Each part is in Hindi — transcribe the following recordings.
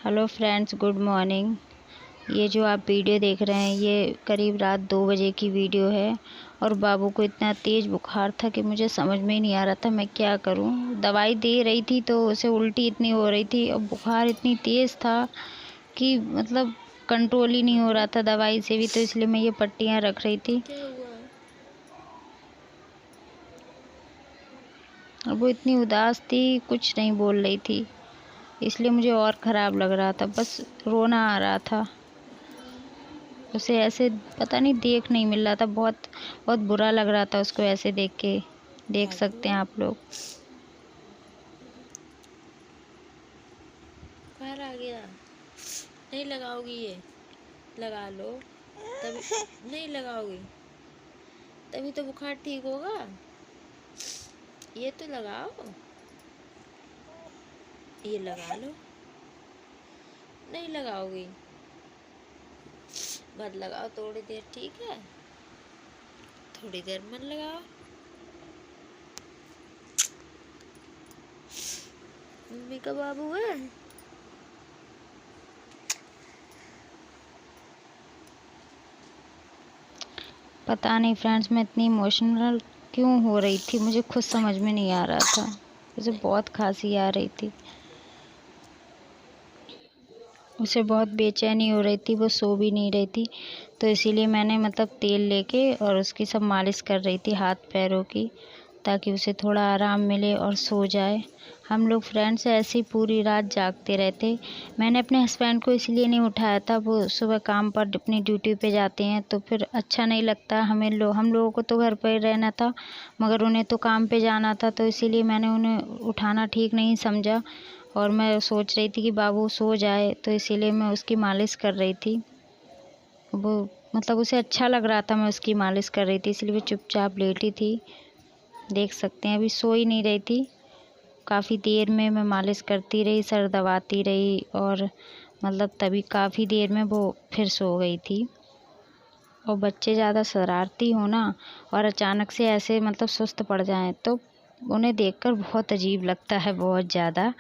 Hello friends, good morning. ये जो आप वीडियो देख रहे हैं ये करीब रात 2 बजे की वीडियो है। और बाबू को इतना तेज़ बुखार था कि मुझे समझ में ही नहीं आ रहा था मैं क्या करूं। दवाई दे रही थी तो उसे उल्टी इतनी हो रही थी और बुखार इतनी तेज़ था कि मतलब कंट्रोल ही नहीं हो रहा था दवाई से भी, तो इसलिए मैं ये पट्टियाँ रख रही थी। क्या हुआ? और वो इतनी उदास थी, कुछ नहीं बोल रही थी, इसलिए मुझे और ख़राब लग रहा था, बस रोना आ रहा था। उसे ऐसे पता नहीं देख नहीं मिल रहा था, बहुत बहुत बुरा लग रहा था उसको ऐसे देख के। देख सकते हैं आप लोग। बुखार आ गया? नहीं लगाओगी? ये लगा लो। तभी नहीं लगाओगी तभी तो बुखार ठीक होगा। ये तो लगाओ, ये लगा लो। नहीं लगाओगी? मत लगाओ थोड़ी देर, ठीक है? थोड़ी देर मत लगाओ। मम्मी का बाबू है। पता नहीं फ्रेंड्स, मैं इतनी इमोशनल क्यों हो रही थी, मुझे खुद समझ में नहीं आ रहा था। मुझे बहुत खांसी आ रही थी, उसे बहुत बेचैनी हो रही थी, वो सो भी नहीं रही थी। तो इसीलिए मैंने मतलब तेल लेके और उसकी सब मालिश कर रही थी हाथ पैरों की, ताकि उसे थोड़ा आराम मिले और सो जाए। हम लोग फ्रेंड्स ऐसे ही पूरी रात जागते रहते। मैंने अपने हस्बैंड को इसलिए नहीं उठाया था, वो सुबह काम पर अपनी ड्यूटी पे जाते हैं तो फिर अच्छा नहीं लगता हम लोगों को तो घर पर ही रहना था, मगर उन्हें तो काम पे जाना था, तो इसीलिए मैंने उन्हें उठाना ठीक नहीं समझा। और मैं सोच रही थी कि बाबू सो जाए, तो इसीलिए मैं उसकी मालिश कर रही थी। वो मतलब उसे अच्छा लग रहा था, मैं उसकी मालिश कर रही थी, इसलिए वो चुपचाप लेटी थी। देख सकते हैं अभी सो ही नहीं रही थी। काफ़ी देर में मैं मालिश करती रही, सर दबाती रही, और मतलब तभी काफ़ी देर में वो फिर सो गई थी। और बच्चे ज़्यादा शरारती हो ना, और अचानक से ऐसे मतलब सुस्त पड़ जाएं, तो उन्हें देखकर बहुत अजीब लगता है, बहुत ज़्यादा।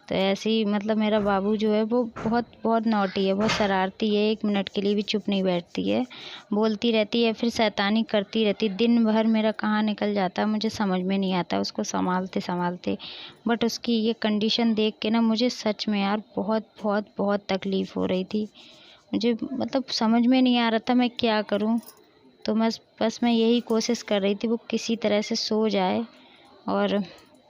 तो ऐसे ही मतलब मेरा बाबू जो है वो बहुत बहुत नॉटी है, बहुत शरारती है, 1 मिनट के लिए भी चुप नहीं बैठती है, बोलती रहती है, फिर शैतानी करती रहती है। दिन भर मेरा कहाँ निकल जाता है मुझे समझ में नहीं आता उसको संभालते संभालते। बट उसकी ये कंडीशन देख के ना मुझे सच में यार बहुत बहुत बहुत तकलीफ़ हो रही थी। मुझे मतलब समझ में नहीं आ रहा था मैं क्या करूं। तो बस मैं यही कोशिश कर रही थी वो किसी तरह से सो जाए। और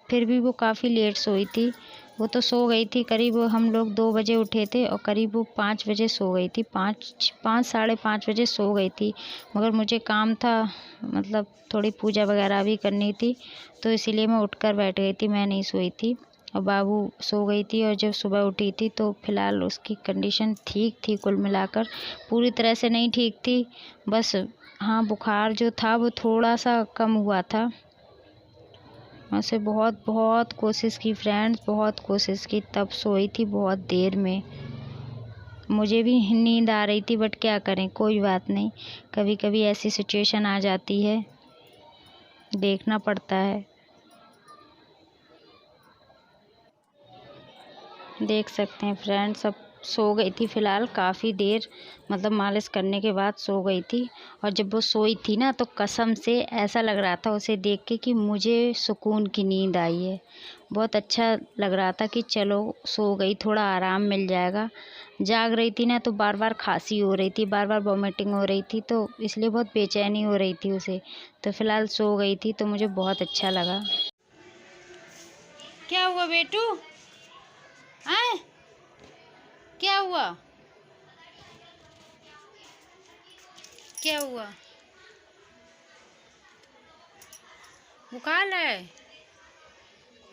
फिर भी वो काफ़ी लेट सोई थी। वो तो सो गई थी, करीब हम लोग 2 बजे उठे थे और करीब वो 5 बजे सो गई थी, 5 साढ़े 5 बजे सो गई थी। मगर मुझे काम था, मतलब थोड़ी पूजा वगैरह भी करनी थी, तो इसीलिए मैं उठकर बैठ गई थी, मैं नहीं सोई थी। और बाबू सो गई थी, और जब सुबह उठी थी तो फ़िलहाल उसकी कंडीशन ठीक थी, कुल मिलाकर पूरी तरह से नहीं ठीक थी। बस हाँ, बुखार जो था वो थोड़ा सा कम हुआ था। वैसे बहुत बहुत कोशिश की फ्रेंड्स, बहुत कोशिश की, तब सोई थी बहुत देर में। मुझे भी नींद आ रही थी, बट क्या करें, कोई बात नहीं, कभी कभी ऐसी सिचुएशन आ जाती है, देखना पड़ता है। देख सकते हैं फ्रेंड्स, अब सो गई थी फ़िलहाल काफ़ी देर, मतलब मालिश करने के बाद सो गई थी। और जब वो सोई थी ना तो कसम से ऐसा लग रहा था उसे देख के कि मुझे सुकून की नींद आई है। बहुत अच्छा लग रहा था कि चलो सो गई, थोड़ा आराम मिल जाएगा। जाग रही थी ना तो बार बार खांसी हो रही थी, बार बार वॉमिटिंग हो रही थी, तो इसलिए बहुत बेचैनी हो रही थी उसे। तो फ़िलहाल सो गई थी तो मुझे बहुत अच्छा लगा। क्या हुआ बेटू? आए, क्या हुआ? क्या हुआ? बुखार है?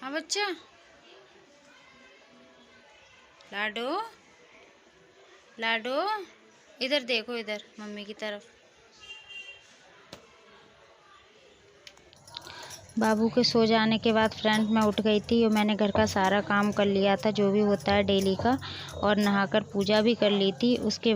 हाँ बच्चा, लाडो लाडो, इधर देखो, इधर मम्मी की तरफ। बाबू के सो जाने के बाद फ्रेंड मैं उठ गई थी और मैंने घर का सारा काम कर लिया था जो भी होता है डेली का, और नहाकर पूजा भी कर ली थी। उसके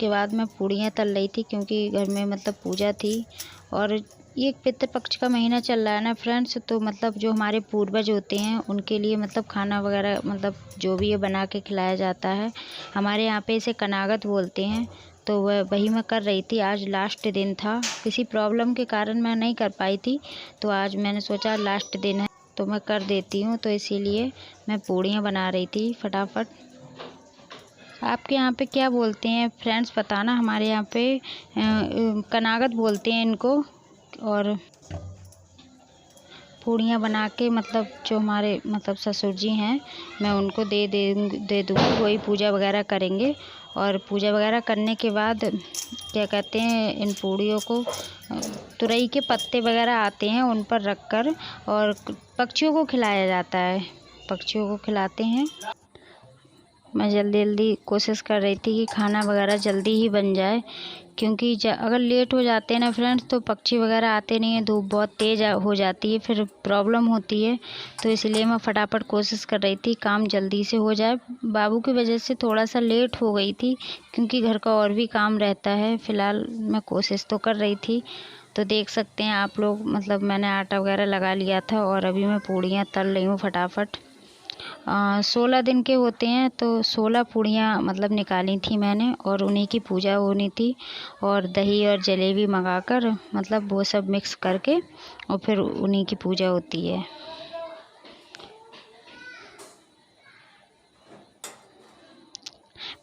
बाद मैं पूड़ियाँ तल रही थी, क्योंकि घर में मतलब पूजा थी। और ये पितृपक्ष का महीना चल रहा है ना फ्रेंड्स, तो मतलब जो हमारे पूर्वज होते हैं उनके लिए मतलब खाना वगैरह मतलब जो भी ये बना के खिलाया जाता है। हमारे यहाँ पे इसे कनागत बोलते हैं। तो वही मैं कर रही थी। आज लास्ट दिन था, किसी प्रॉब्लम के कारण मैं नहीं कर पाई थी, तो आज मैंने सोचा लास्ट दिन है तो मैं कर देती हूँ, तो इसीलिए मैं पूड़ियाँ बना रही थी फटाफट। आपके यहाँ पे क्या बोलते हैं फ्रेंड्स बताना। हमारे यहाँ पे कनागत बोलते हैं इनको। और पूड़ियाँ बना के मतलब जो हमारे मतलब ससुर जी हैं, मैं उनको दे दूँगी, वही पूजा वगैरह करेंगे। और पूजा वगैरह करने के बाद क्या कहते हैं, इन पूड़ियों को तुरई के पत्ते वगैरह आते हैं उन पर रख कर और पक्षियों को खिलाया जाता है, पक्षियों को खिलाते हैं। मैं जल्दी जल्दी कोशिश कर रही थी कि खाना वगैरह जल्दी ही बन जाए, क्योंकि अगर लेट हो जाते हैं ना फ्रेंड्स तो पक्षी वगैरह आते नहीं हैं, धूप बहुत तेज़ हो जाती है, फिर प्रॉब्लम होती है। तो इसलिए मैं फटाफट कोशिश कर रही थी काम जल्दी से हो जाए। बाबू की वजह से थोड़ा सा लेट हो गई थी, क्योंकि घर का और भी काम रहता है। फ़िलहाल मैं कोशिश तो कर रही थी। तो देख सकते हैं आप लोग, मतलब मैंने आटा वगैरह लगा लिया था और अभी मैं पूड़ियाँ तल रही हूँ फटाफट। 16 दिन के होते हैं, तो 16 पूड़ियाँ मतलब निकाली थी मैंने और उन्हीं की पूजा होनी थी। और दही और जलेबी मंगाकर मतलब वो सब मिक्स करके और फिर उन्हीं की पूजा होती है।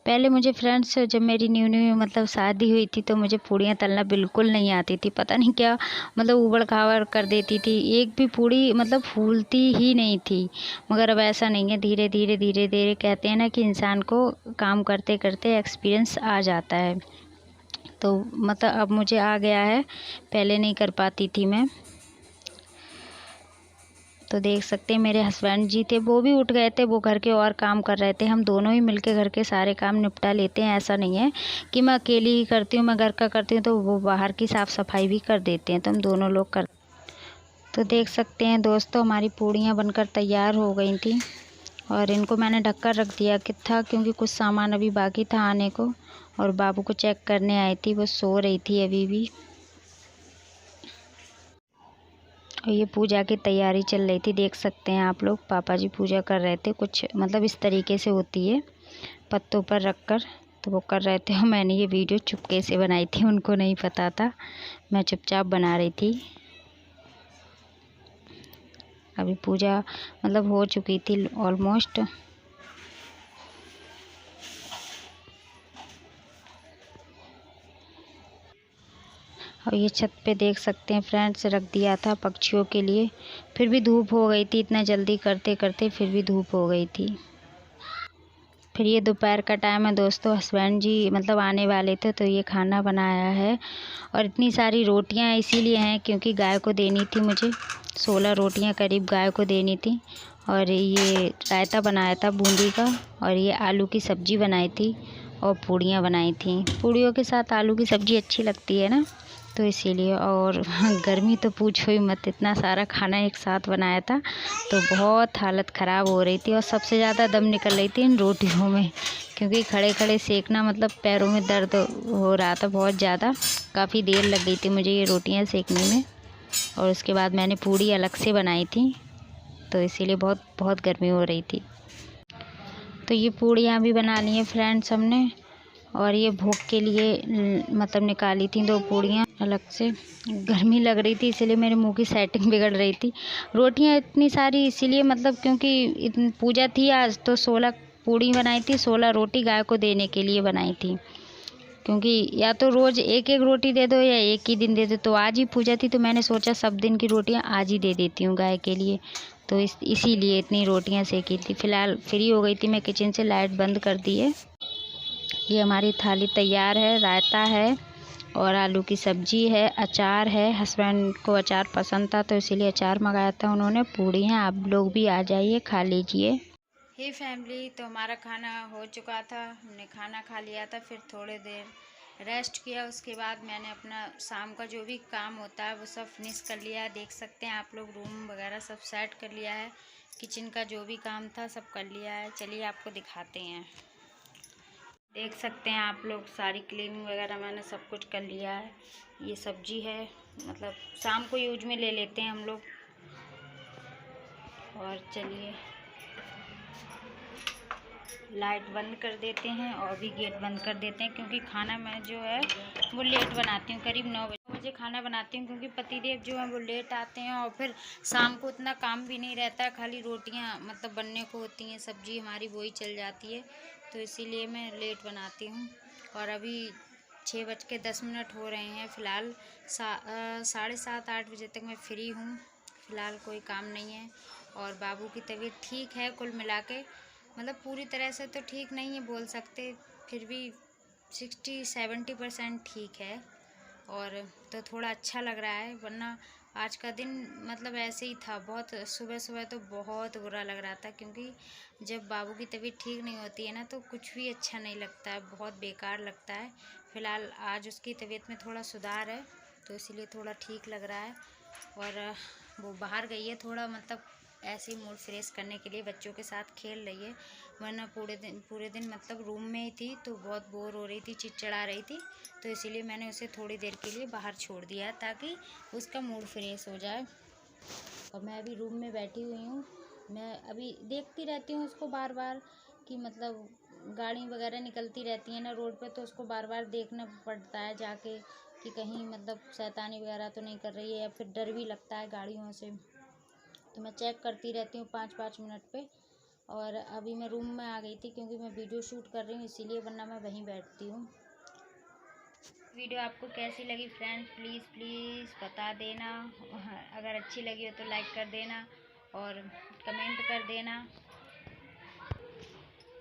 पहले मुझे फ्रेंड्स जब मेरी न्यू न्यू मतलब शादी हुई थी तो मुझे पूड़ियाँ तलना बिल्कुल नहीं आती थी। पता नहीं क्या मतलब ऊबड़ खाबड़ कर देती थी, एक भी पूड़ी मतलब फूलती ही नहीं थी। मगर अब ऐसा नहीं है, धीरे धीरे धीरे धीरे कहते हैं ना कि इंसान को काम करते करते एक्सपीरियंस आ जाता है। तो मतलब अब मुझे आ गया है, पहले नहीं कर पाती थी मैं। तो देख सकते हैं मेरे हस्बैंड जी थे, वो भी उठ गए थे, वो घर के और काम कर रहे थे। हम दोनों ही मिलके घर के सारे काम निपटा लेते हैं। ऐसा नहीं है कि मैं अकेली ही करती हूँ, मैं घर का करती हूँ तो वो बाहर की साफ़ सफाई भी कर देते हैं, तो हम दोनों लोग कर। तो देख सकते हैं दोस्तों हमारी पूड़ियाँ बनकर तैयार हो गई थी और इनको मैंने ढककर रख दिया कि था, क्योंकि कुछ सामान अभी बाकी था आने को। और बाबू को चेक करने आई थी, वो सो रही थी अभी भी। और ये पूजा की तैयारी चल रही थी, देख सकते हैं आप लोग। पापा जी पूजा कर रहे थे, कुछ मतलब इस तरीके से होती है पत्तों पर रखकर, तो वो कर रहे थे। और मैंने ये वीडियो चुपके से बनाई थी, उनको नहीं पता था, मैं चुपचाप बना रही थी। अभी पूजा मतलब हो चुकी थी ऑलमोस्ट। और ये छत पे देख सकते हैं फ्रेंड्स रख दिया था पक्षियों के लिए, फिर भी धूप हो गई थी, इतना जल्दी करते करते फिर भी धूप हो गई थी। फिर ये दोपहर का टाइम है दोस्तों, हस्बैंड जी मतलब आने वाले थे तो ये खाना बनाया है। और इतनी सारी रोटियां इसीलिए हैं क्योंकि गाय को देनी थी मुझे, 16 रोटियां करीब गाय को देनी थी। और ये रायता बनाया था बूंदी का, और ये आलू की सब्ज़ी बनाई थी और पूड़ियाँ बनाई थी। पूड़ियों के साथ आलू की सब्ज़ी अच्छी लगती है ना, तो इसीलिए। और गर्मी तो पूछो ही मत, इतना सारा खाना एक साथ बनाया था तो बहुत हालत ख़राब हो रही थी। और सबसे ज़्यादा दम निकल रही थी इन रोटियों में, क्योंकि खड़े खड़े सेकना मतलब पैरों में दर्द हो रहा था बहुत ज़्यादा। काफ़ी देर लग गई थी मुझे ये रोटियां सेकने में। और उसके बाद मैंने पूड़ी अलग से बनाई थी, तो इसीलिए बहुत बहुत गर्मी हो रही थी। तो ये पूड़ियाँ भी बना ली हैं फ्रेंड्स हमने। और ये भोग के लिए मतलब निकाली थी 2 पूड़ियाँ अलग से। गर्मी लग रही थी इसीलिए मेरे मुंह की सेटिंग बिगड़ रही थी। रोटियाँ इतनी सारी इसीलिए मतलब क्योंकि पूजा थी आज, तो 16 पूड़ी बनाई थी, 16 रोटी गाय को देने के लिए बनाई थी। क्योंकि या तो रोज़ एक एक रोटी दे दो या एक ही दिन दे दो, तो आज ही पूजा थी तो मैंने सोचा सब दिन की रोटियां आज ही दे देती हूँ गाय के लिए। तो इसीलिए इतनी रोटियां सेकी थी। फ़िलहाल फ्री हो गई थी मैं किचन से, लाइट बंद कर दी है। ये हमारी थाली तैयार है, रायता है और आलू की सब्जी है, अचार है। हस्बैंड को अचार पसंद था तो इसीलिए अचार मंगाया था उन्होंने। पूड़ी हैं, आप लोग भी आ जाइए खा लीजिए। हे फैमिली, तो हमारा खाना हो चुका था, हमने खाना खा लिया था, फिर थोड़ी देर रेस्ट किया। उसके बाद मैंने अपना शाम का जो भी काम होता है वो सब फिनिश कर लिया है। देख सकते हैं आप लोग, रूम वगैरह सब सेट कर लिया है, किचन का जो भी काम था सब कर लिया है। चलिए आपको दिखाते हैं। देख सकते हैं आप लोग, सारी क्लीनिंग वगैरह मैंने सब कुछ कर लिया है। ये सब्जी है, मतलब शाम को यूज में ले लेते हैं हम लोग। और चलिए लाइट बंद कर देते हैं और भी गेट बंद कर देते हैं, क्योंकि खाना मैं जो है वो लेट बनाती हूँ, करीब 9 बजे खाना बनाती हूँ, क्योंकि पतिदेव जो है वो लेट आते हैं और फिर शाम को उतना काम भी नहीं रहता है, खाली रोटियाँ मतलब बनने को होती हैं, सब्जी हमारी वही चल जाती है, तो इसीलिए मैं लेट बनाती हूँ। और अभी 6:10 हो रहे हैं। फ़िलहाल 7:30-8 बजे तक मैं फ्री हूँ। फ़िलहाल कोई काम नहीं है और बाबू की तबीयत ठीक है कुल मिला के, मतलब पूरी तरह से तो ठीक नहीं है बोल सकते, फिर भी 60-70% ठीक है। और तो थोड़ा अच्छा लग रहा है, वरना आज का दिन मतलब ऐसे ही था। बहुत सुबह सुबह तो बहुत बुरा लग रहा था, क्योंकि जब बाबू की तबीयत ठीक नहीं होती है ना तो कुछ भी अच्छा नहीं लगता है, बहुत बेकार लगता है। फ़िलहाल आज उसकी तबीयत में थोड़ा सुधार है, तो इसीलिए थोड़ा ठीक लग रहा है। और वो बाहर गई है थोड़ा, मतलब ऐसे ही मूड फ्रेश करने के लिए बच्चों के साथ खेल रही है, वरना पूरे दिन मतलब रूम में ही थी, तो बहुत बोर हो रही थी, चिड़चिड़ा रही थी, तो इसीलिए मैंने उसे थोड़ी देर के लिए बाहर छोड़ दिया ताकि उसका मूड फ्रेश हो जाए। और मैं अभी रूम में बैठी हुई हूँ, मैं अभी देखती रहती हूँ उसको बार बार, कि मतलब गाड़ी वगैरह निकलती रहती है ना रोड पे, तो उसको बार बार देखना पड़ता है जाके कि कहीं मतलब शैतानी वगैरह तो नहीं कर रही है, या फिर डर भी लगता है गाड़ियों से, तो मैं चेक करती रहती हूँ 5-5 मिनट पे। और अभी मैं रूम में आ गई थी, क्योंकि मैं वीडियो शूट कर रही हूँ इसीलिए, वरना मैं वहीं बैठती हूँ। वीडियो आपको कैसी लगी फ्रेंड्स, प्लीज़ बता देना। अगर अच्छी लगी हो तो लाइक कर देना और कमेंट कर देना।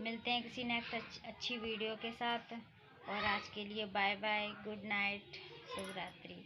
मिलते हैं किसी नेक्स्ट अच्छी वीडियो के साथ, और आज के लिए बाय बाय, गुड नाइट, शुभ रात्रि।